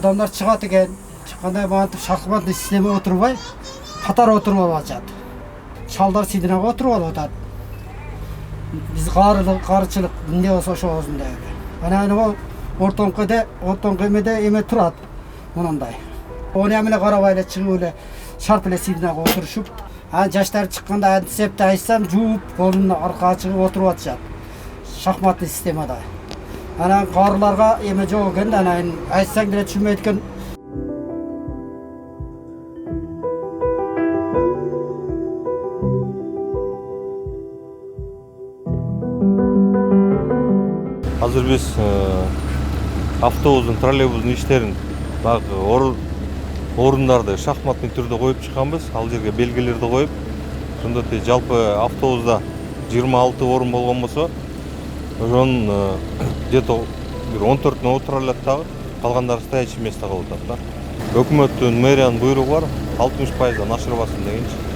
Адамдар чыгат экен. Чыкканда мантип шахматный система отурбай, катар отуруп алышат. Шалдар сидинага отуруп алып атат. Биз карычылык эмне болсо ошо өзүндөй. Анан ортоңку эмеде эме турат. Мындай. Оны эмне карабай эле чыгып эле шарп эле сидинага отурушуп, жаштар чыкканда антисепти айтсам жууп, колун аркага чыгып отуруп атышат. Шахматный системада. Анан карыларга эме жок экен, анан айтсаң деле түшүнбөйт экен. Азыр биз автобустун, троллейбустун иштерин баягы орундарды шахматный түрдө коюп чыкканбыз. Ал жерге белгилерди коюп, ошондо жалпы автобуста 26 орун болгон болсо, ошонун где-то 14 отура алат дагы, калгандары стоячий место калып атат да. Өкмөттүн, мэриянын буйругу бар, 60%дан ашырбасын дегенчи.